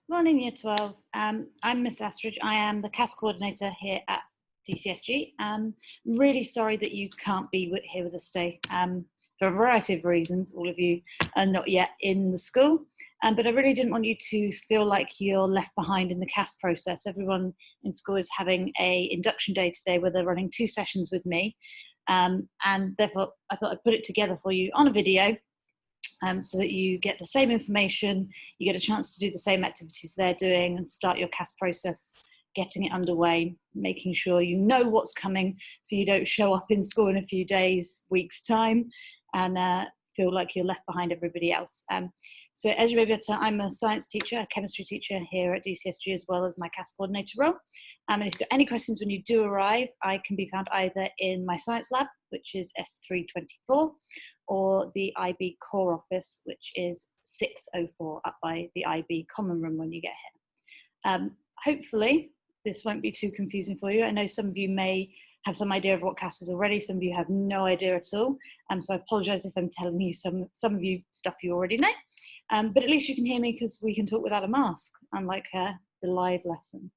Morning, Year 12. I'm Miss Astridge. I am the CAS coordinator here at DCSG. Really sorry that you can't be here with us today for a variety of reasons. All of you are not yet in the school, but I really didn't want you to feel like you're left behind in the CAS process. Everyone in school is having an induction day today where they're running 2 sessions with me, and therefore I thought I'd put it together for you on a video. So that you get the same information, you get a chance to do the same activities they're doing and start your CAS process, getting it underway, making sure you know what's coming so you don't show up in school in a few days, weeks' time, and feel like you're left behind everybody else. So as you may be able to tell, I'm a science teacher, a chemistry teacher here at DCSG, as well as my CAS coordinator role. And if you've got any questions when you do arrive, I can be found either in my science lab, which is S324, or the IB core office, which is 604 up by the IB common room when you get here. Hopefully this won't be too confusing for you. I know some of you may have some idea of what CAS is already, some of you have no idea at all. So I apologise if I'm telling you some of you stuff you already know, but at least you can hear me because we can talk without a mask, unlike the live lesson.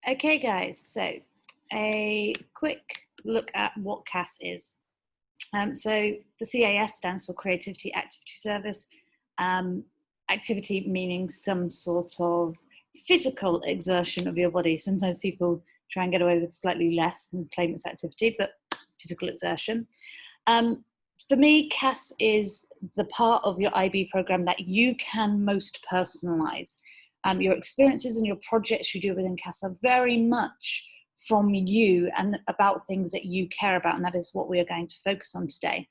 Okay guys, so a quick look at what CAS is. So the CAS stands for Creativity Activity Service. Activity meaning some sort of physical exertion of your body. Sometimes people try and get away with slightly less and claim it's activity, but physical exertion. For me, CAS is the part of your IB program that you can most personalize. Your experiences and your projects you do within CAS are very much from you and about things that you care about, and that is what we are going to focus on today.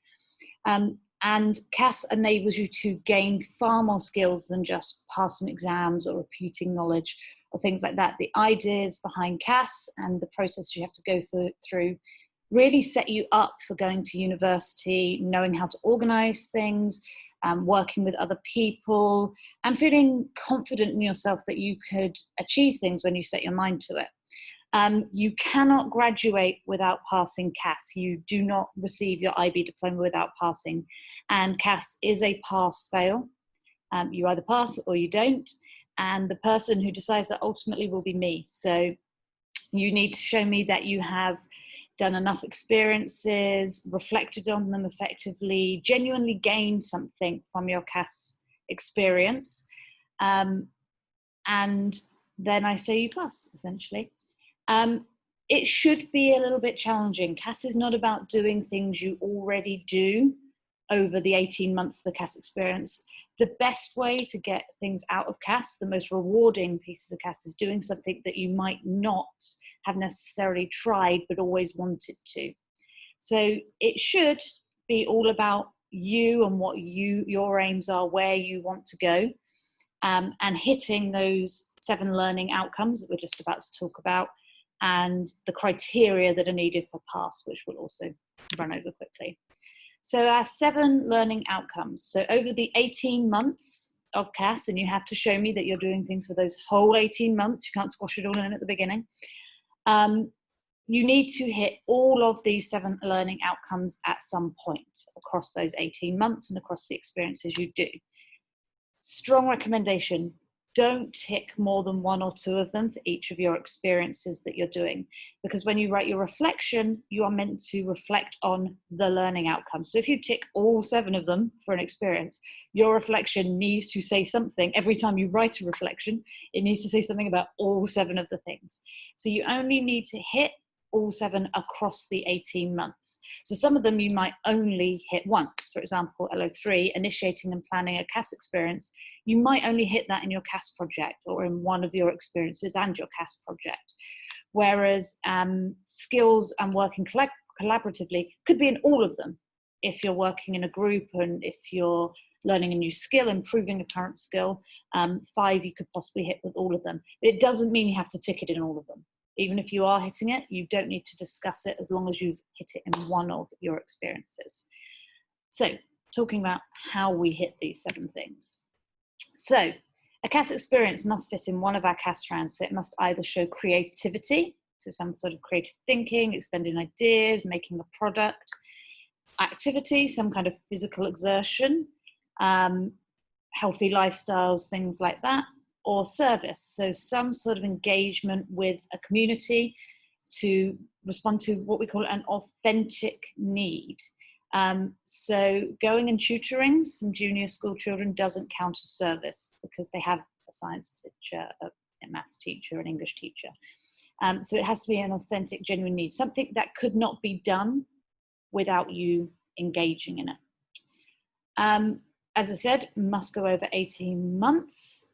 And CAS enables you to gain far more skills than just passing exams or repeating knowledge or things like that. The ideas behind CAS and the process you have to go through really set you up for going to university, knowing how to organize things, working with other people, and feeling confident in yourself that you could achieve things when you set your mind to it. You cannot graduate without passing CAS. You do not receive your IB diploma without passing. And CAS is a pass-fail. You either pass or you don't. And the person who decides that ultimately will be me. So you need to show me that you have done enough experiences, reflected on them effectively, genuinely gained something from your CAS experience. And then I say you pass, essentially. It should be a little bit challenging. CAS is not about doing things you already do over the 18 months of the CAS experience. The best way to get things out of CAS, the most rewarding pieces of CAS, is doing something that you might not have necessarily tried but always wanted to. So it should be all about you and what your aims are, where you want to go, and hitting those 7 learning outcomes that we're just about to talk about, and the criteria that are needed for pass, which we'll also run over quickly. So our 7 learning outcomes. So over the 18 months of CAS, and you have to show me that you're doing things for those whole 18 months, you can't squash it all in at the beginning. You need to hit all of these 7 learning outcomes at some point across those 18 months and across the experiences you do. Strong recommendation. Don't tick more than 1 or 2 of them for each of your experiences that you're doing, because when you write your reflection, you are meant to reflect on the learning outcomes. So if you tick all 7 of them for an experience, your reflection needs to say something. Every time you write a reflection, it needs to say something about all 7 of the things. So you only need to hit all 7 across the 18 months. So some of them you might only hit once. For example, LO3, initiating and planning a CAS experience, you might only hit that in your CAS project or in one of your experiences and your CAS project. Whereas skills and working collaboratively could be in all of them. If you're working in a group and if you're learning a new skill, improving a current skill, 5 you could possibly hit with all of them. It doesn't mean you have to tick it in all of them. Even if you are hitting it, you don't need to discuss it as long as you've hit it in one of your experiences. So, talking about how we hit these 7 things. So, a CAS experience must fit in one of our CAS strands. So it must either show creativity, so some sort of creative thinking, extending ideas, making a product, activity, some kind of physical exertion, healthy lifestyles, things like that, or service. So some sort of engagement with a community to respond to what we call an authentic need. So going and tutoring some junior school children doesn't count as service because they have a science teacher, a maths teacher, an English teacher. So it has to be an authentic, genuine need, something that could not be done without you engaging in it. As I said, must go over 18 months.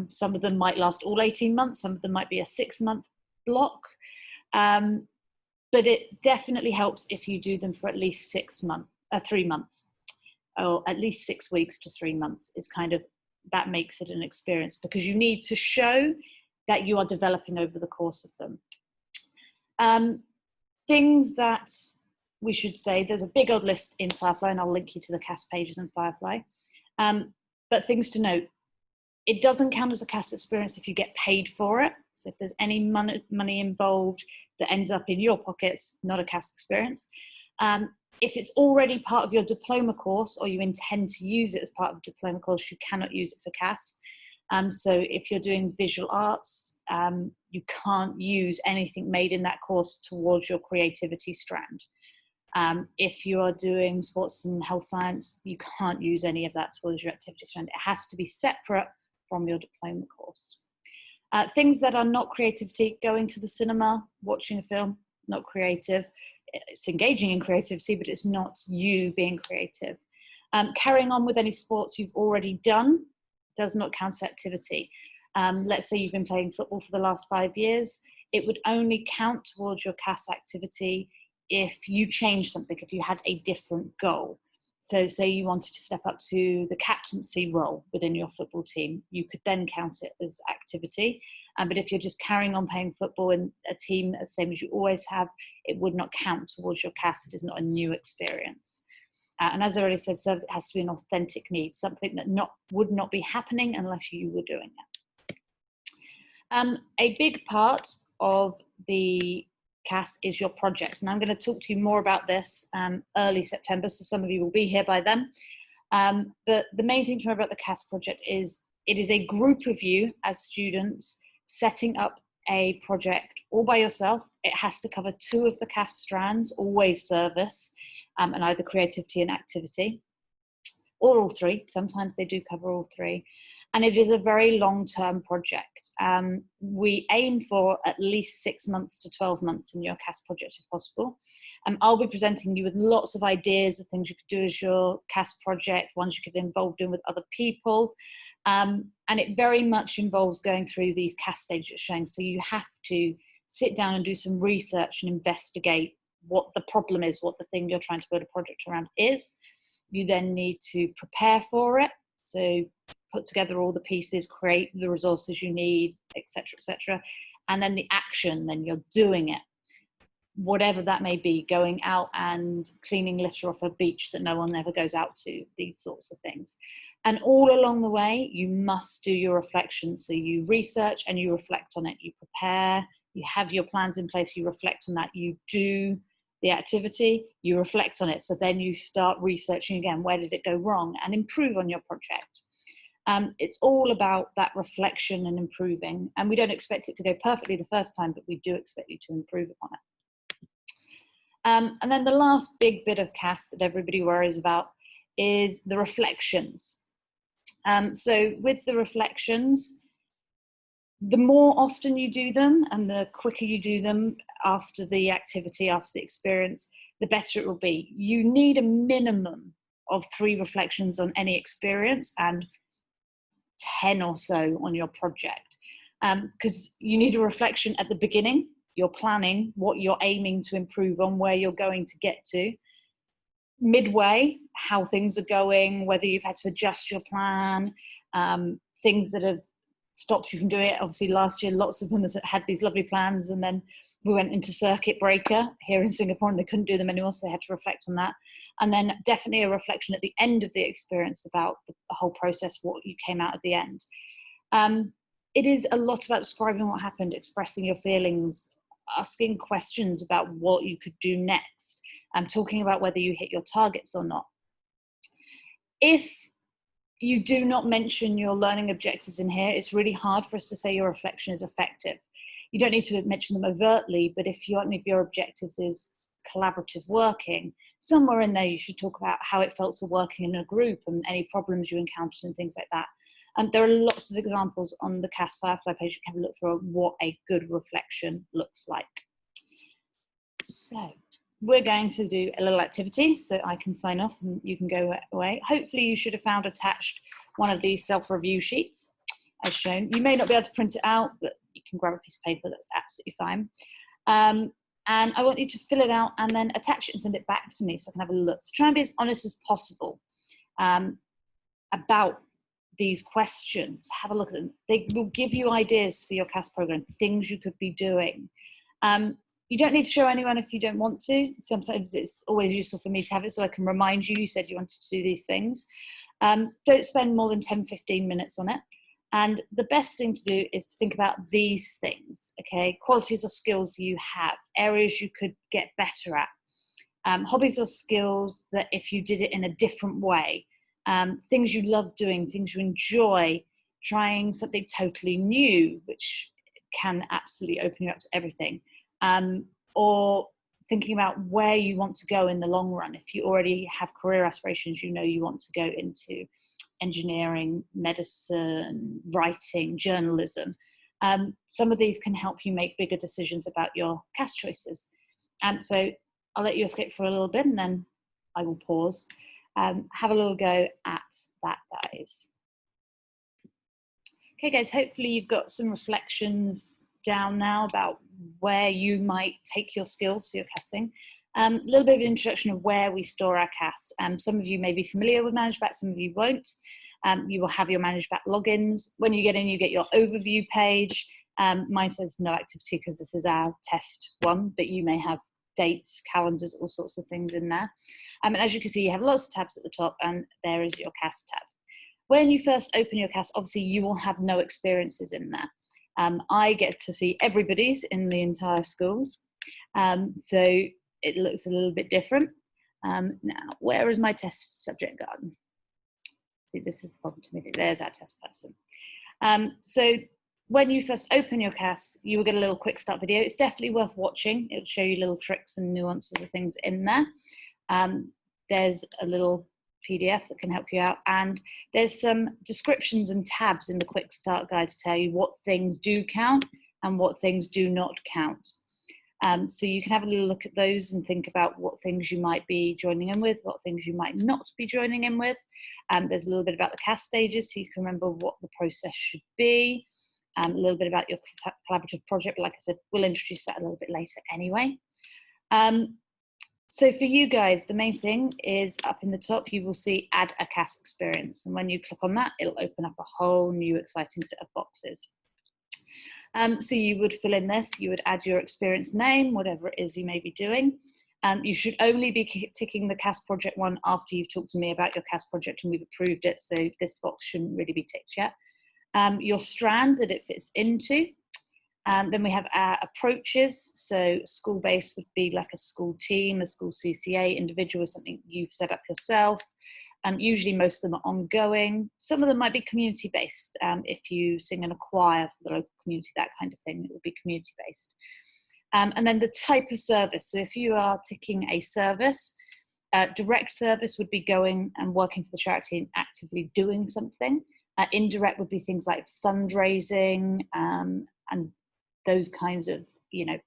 Some of them might last all 18 months, some of them might be a 6-month block. But it definitely helps if you do them for at least 3 months, or at least 6 weeks to 3 months is kind of, that makes it an experience, because you need to show that you are developing over the course of them. Things that we should say, there's a big old list in Firefly, and I'll link you to the CAS pages in Firefly. But things to note, it doesn't count as a CAS experience if you get paid for it. So if there's any money involved that ends up in your pockets, not a CAS experience. If it's already part of your diploma course, or you intend to use it as part of a diploma course, you cannot use it for CAS. So if you're doing visual arts, you can't use anything made in that course towards your creativity strand. If you are doing sports and health science, you can't use any of that towards your activity strand. It has to be separate from your diploma course. Things that are not creativity, going to the cinema, watching a film, not creative. It's engaging in creativity, but it's not you being creative. Carrying on with any sports you've already done does not count as activity. Let's say you've been playing football for the last 5 years. It would only count towards your CAS activity if you changed something, if you had a different goal. So say you wanted to step up to the captaincy role within your football team, you could then count it as activity. But if you're just carrying on playing football in a team the same as you always have, it would not count towards your CAS. It is not a new experience. And as I already said, so it has to be an authentic need, something that would not be happening unless you were doing it. A big part of the CAS is your project, and I'm going to talk to you more about this early September, so some of you will be here by then. But the main thing to know about the CAS project is it is a group of you as students setting up a project all by yourself. It has to cover 2 of the CAS strands, always service, and either creativity and activity, or all 3. Sometimes they do cover all 3. And it is a very long-term project. We aim for at least 6 months to 12 months in your CAS project if possible. I'll be presenting you with lots of ideas of things you could do as your CAS project, ones you could get involved in with other people. And it very much involves going through these CAS stages showing. So you have to sit down and do some research and investigate what the problem is, what the thing you're trying to build a project around is. You then need to prepare for it. So put together all the pieces, create the resources you need, etc., etc. And then the action, then you're doing it. Whatever that may be, going out and cleaning litter off a beach that no one ever goes out to, these sorts of things. And all along the way, you must do your reflections. So you research and you reflect on it. You prepare, you have your plans in place, you reflect on that, you do the activity, you reflect on it. So then you start researching again, where did it go wrong, and improve on your project. It's all about that reflection and improving. And we don't expect it to go perfectly the first time, but we do expect you to improve upon it. And then the last big bit of CAS that everybody worries about is the reflections. So with the reflections, the more often you do them and the quicker you do them after the activity, after the experience, the better it will be. You need a minimum of 3 reflections on any experience and 10 or so on your project, because you need a reflection at the beginning. You're planning what you're aiming to improve on, where you're going to get to. Midway, how things are going, whether you've had to adjust your plan, things that have stopped you from doing it. Obviously last year lots of them had these lovely plans, and then we went into circuit breaker here in Singapore and they couldn't do them anymore, so they had to reflect on that. And then definitely a reflection at the end of the experience about the whole process, what you came out at the end. It is a lot about describing what happened, expressing your feelings, asking questions about what you could do next, and talking about whether you hit your targets or not. If you do not mention your learning objectives in here. It's really hard for us to say your reflection is effective. You don't need to mention them overtly, but if one of your objectives is collaborative working, somewhere in there you should talk about how it felt to working in a group and any problems you encountered and things like that. And there are lots of examples on the CAS Firefly page. You can have a look for what a good reflection looks like. So we're going to do a little activity so I can sign off and you can go away. Hopefully you should have found attached one of these self-review sheets as shown. You may not be able to print it out, but you can grab a piece of paper, that's absolutely fine. And I want you to fill it out and then attach it and send it back to me so I can have a look. So try and be as honest as possible about these questions. Have a look at them. They will give you ideas for your CAS program, things you could be doing. You don't need to show anyone if you don't want to. Sometimes it's always useful for me to have it so I can remind you, you said you wanted to do these things. Don't spend more than 10-15 minutes on it. And the best thing to do is to think about these things, okay? Qualities or skills you have, areas you could get better at, hobbies or skills that if you did it in a different way, things you love doing, things you enjoy, trying something totally new, which can absolutely open you up to everything. Or thinking about where you want to go in the long run. If you already have career aspirations, you know you want to go into engineering, medicine, writing, journalism. Some of these can help you make bigger decisions about your CAS choices. So I'll let you escape for a little bit and then I will pause. Have a little go at that, guys. Okay, guys, hopefully you've got some reflections down now about where you might take your skills for your casting. A little bit of an introduction of where we store our CAS. Some of you may be familiar with ManageBack, some of you won't. You will have your ManageBack logins. When you get in, you get your overview page. Mine says no activity because this is our test one, but you may have dates, calendars, all sorts of things in there. And as you can see, you have lots of tabs at the top and there is your CAS tab. When you first open your CAS, obviously you will have no experiences in there. I get to see everybody's in the entire schools. So it looks a little bit different. Now, where is my test subject gone? See, this is the problem to me. There's our test person. So when you first open your CAS, you will get a little quick start video. It's definitely worth watching. It'll show you little tricks and nuances of things in there. There's a little PDF that can help you out, and there's some descriptions and tabs in the quick start guide to tell you what things do count and what things do not count. So you can have a little look at those and think about what things you might be joining in with, what things you might not be joining in with. There's a little bit about the CAS stages so you can remember what the process should be. A little bit about your collaborative project, but like I said, we'll introduce that a little bit later anyway. So for you guys, the main thing is up in the top, you will see add a CAS experience. And when you click on that, it'll open up a whole new exciting set of boxes. So you would fill in this, you would add your experience name, whatever it is you may be doing. You should only be ticking the CAS project one after you've talked to me about your CAS project and we've approved it. So this box shouldn't really be ticked yet. Your strand that it fits into. Then we have our approaches. So school-based would be like a school team, a school CCA, individual is something you've set up yourself. Usually most of them are ongoing. Some of them might be community-based. If you sing in a choir for the local community, that kind of thing, it will be community-based. And then the type of service. So if you are ticking a service, direct service would be going and working for the charity and actively doing something. Indirect would be things like fundraising and those kinds of, you know,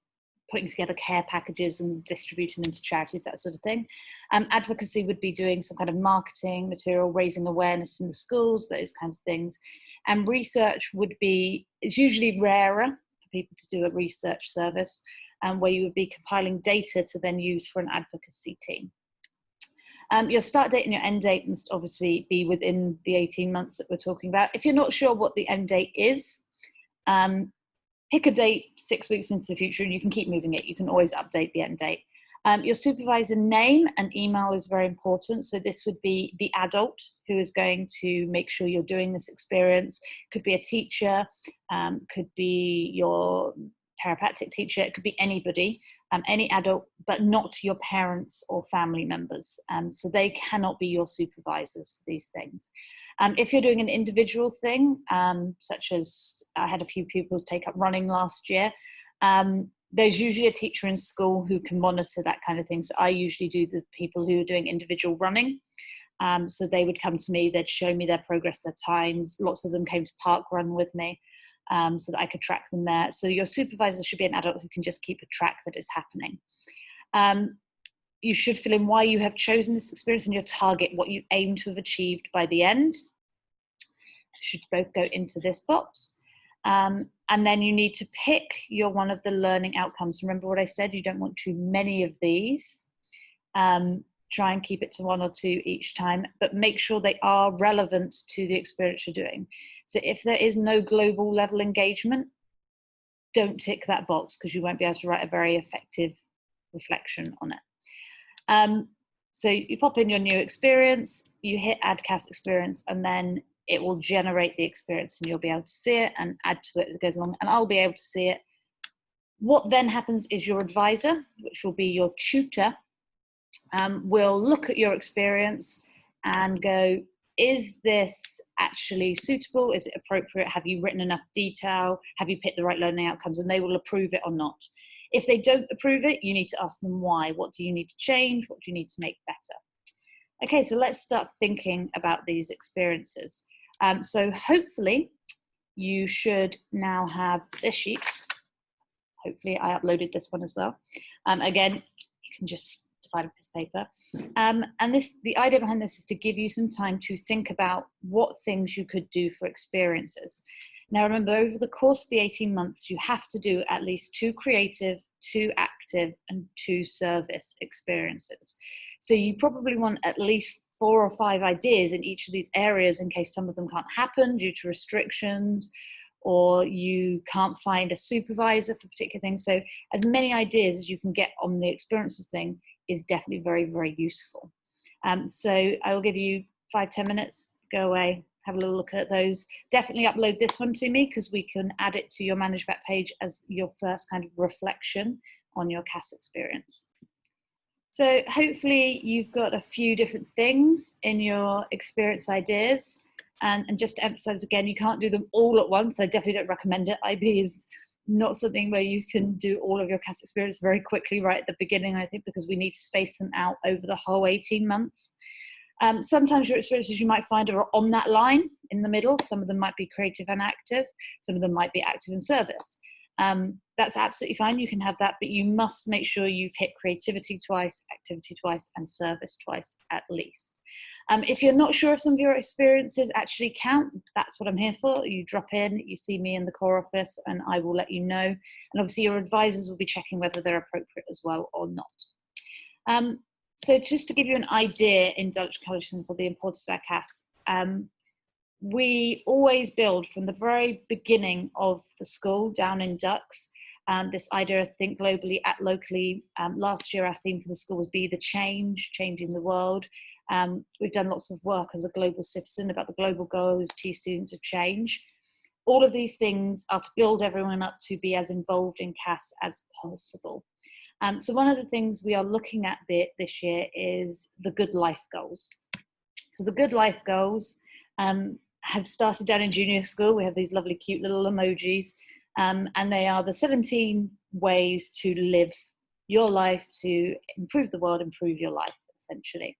putting together care packages and distributing them to charities, that sort of thing. Advocacy would be doing some kind of marketing material, raising awareness in the schools, those kinds of things. And research would be, it's usually rarer for people to do a research service, where you would be compiling data to then use for an advocacy team. Your start date and your end date must obviously be within the 18 months that we're talking about. If you're not sure what the end date is, pick a date 6 weeks into the future and you can keep moving it. You can always update the end date. Your supervisor name and email is very important. So this would be the adult who is going to make sure you're doing this experience. Could be a teacher, could be your chiropractic teacher, it could be anybody, any adult, but not your parents or family members. So they cannot be your supervisors, these things. If you're doing an individual thing, such as I had a few pupils take up running last year, there's usually a teacher in school who can monitor that kind of thing. So I usually do the people who are doing individual running. So they would come to me, they'd show me their progress, their times. Lots of them came to park run with me, so that I could track them there. So your supervisor should be an adult who can just keep a track that is happening. You should fill in why you have chosen this experience and your target, what you aim to have achieved by the end. Should both go into this box. And then you need to pick your one of the learning outcomes. Remember what I said, you don't want too many of these. Try and keep it to 1 or 2 each time, but make sure they are relevant to the experience you're doing. So if there is no global level engagement, don't tick that box because you won't be able to write a very effective reflection on it. So you pop in your new experience, you hit add CAS experience, and then it will generate the experience and you'll be able to see it and add to it as it goes along, and I'll be able to see it. What then happens is your advisor, which will be your tutor, will look at your experience and go, is this actually suitable? Is it appropriate? Have you written enough detail? Have you picked the right learning outcomes? And they will approve it or not. If they don't approve it, you need to ask them why. What do you need to change? What do you need to make better? Okay, so let's start thinking about these experiences. So hopefully you should now have this sheet. Hopefully I uploaded this one as well. Again, you can just divide a piece of paper. And the idea behind this is to give you some time to think about what things you could do for experiences. Now remember, over the course of the 18 months, you have to do at least 2 creative, 2 active, and 2 service experiences. So you probably want at least 4 or 5 ideas in each of these areas in case some of them can't happen due to restrictions, or you can't find a supervisor for particular things. So as many ideas as you can get on the experiences thing is definitely very, very useful. So I will give you 5-10 minutes, go away, have a little look at those. Definitely upload this one to me because we can add it to your Manage Back page as your first kind of reflection on your CAS experience. So hopefully you've got a few different things in your experience ideas. And just to emphasize again, you can't do them all at once. I definitely don't recommend it. IB is not something where you can do all of your CAS experience very quickly right at the beginning, I think, because we need to space them out over the whole 18 months. Sometimes your experiences you might find are on that line in the middle. Some of them might be creative and active. Some of them might be active and service. That's absolutely fine. You can have that, but you must make sure you've hit creativity twice, activity twice, and service twice at least. If you're not sure if some of your experiences actually count, that's what I'm here for. You drop in, you see me in the core office, and I will let you know. And obviously your advisors will be checking whether they're appropriate as well or not. So just to give you an idea in Dulwich College for the importance of our CAS, we always build from the very beginning of the school down in Dux, this idea of think globally, act locally. Last year our theme for the school was Be the Change, changing the world. We've done lots of work as a global citizen about the global goals, T students of change. All of these things are to build everyone up to be as involved in CAS as possible. So one of the things we are looking at this year is the Good Life Goals. So the Good Life Goals have started down in junior school. We have these lovely cute little emojis, and they are the 17 ways to live your life to improve the world, improve your life, essentially.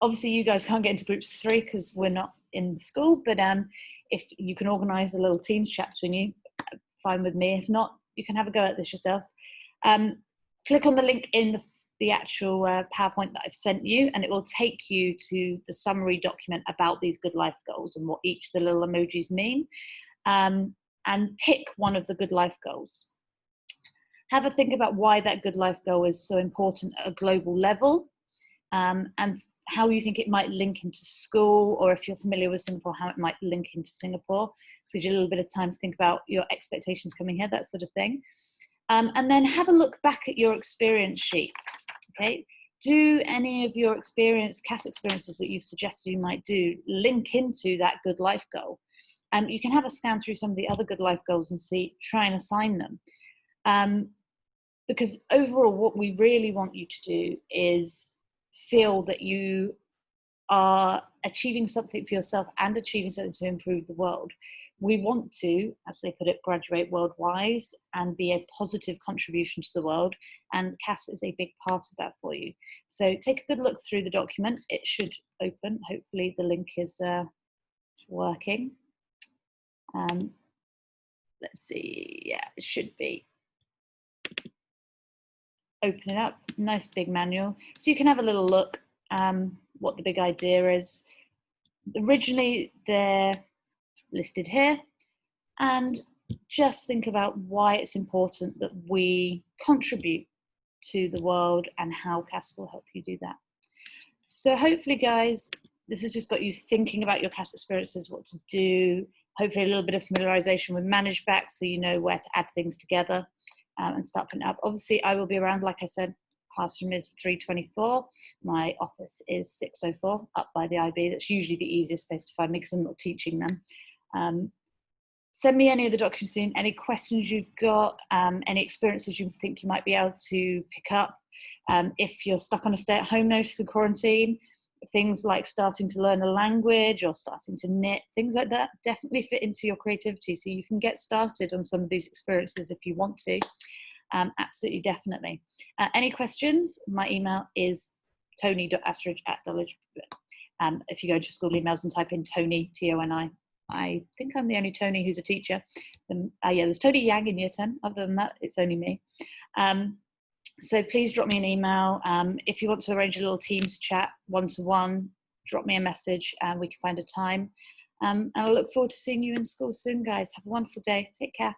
Obviously you guys can't get into groups of 3 because we're not in school, but if you can organise a little Teams chat between you, fine with me. If not, you can have a go at this yourself. Click on the link in the actual PowerPoint that I've sent you, and it will take you to the summary document about these Good Life Goals and what each of the little emojis mean, and pick one of the Good Life Goals. Have a think about why that Good Life Goal is so important at a global level, and how you think it might link into school, or if you're familiar with Singapore, how it might link into Singapore. So gives you a little bit of time to think about your expectations coming here, that sort of thing. And then have a look back at your experience sheet, okay? Do any of your CAS experiences that you've suggested you might do link into that Good Life Goal? You can have a scan through some of the other Good Life Goals and try and assign them. Because overall, what we really want you to do is feel that you are achieving something for yourself and achieving something to improve the world, we want to, as they put it, graduate worldwise and be a positive contribution to the world. And CAS is a big part of that for you. So take a good look through the document. It should open. Hopefully the link is working. Let's see. Yeah, it should be. Open it up. Nice big manual. So you can have a little look what the big idea is. Originally, they're listed here. And just think about why it's important that we contribute to the world and how CAS will help you do that. So hopefully, guys, this has just got you thinking about your CAS experiences, what to do, hopefully a little bit of familiarization with ManageBack so you know where to add things together and start putting it up. Obviously, I will be around, like I said, classroom is 324. My office is 604 up by the IB. That's usually the easiest place to find me because I'm not teaching them. Send me any of the documents soon, any questions you've got, any experiences you think you might be able to pick up. If you're stuck on a stay-at-home notice of quarantine, things like starting to learn a language or starting to knit, things like that definitely fit into your creativity. So you can get started on some of these experiences if you want to. Absolutely, definitely. Any questions? My email is tony.astridge@dulwich. If you go to school emails and type in Tony, T-O-N-I, I think I'm the only Tony who's a teacher. Yeah, there's Tony Yang in year 10. Other than that, it's only me. So please drop me an email. If you want to arrange a little Teams chat one-to-one, drop me a message and we can find a time. And I look forward to seeing you in school soon, guys. Have a wonderful day. Take care.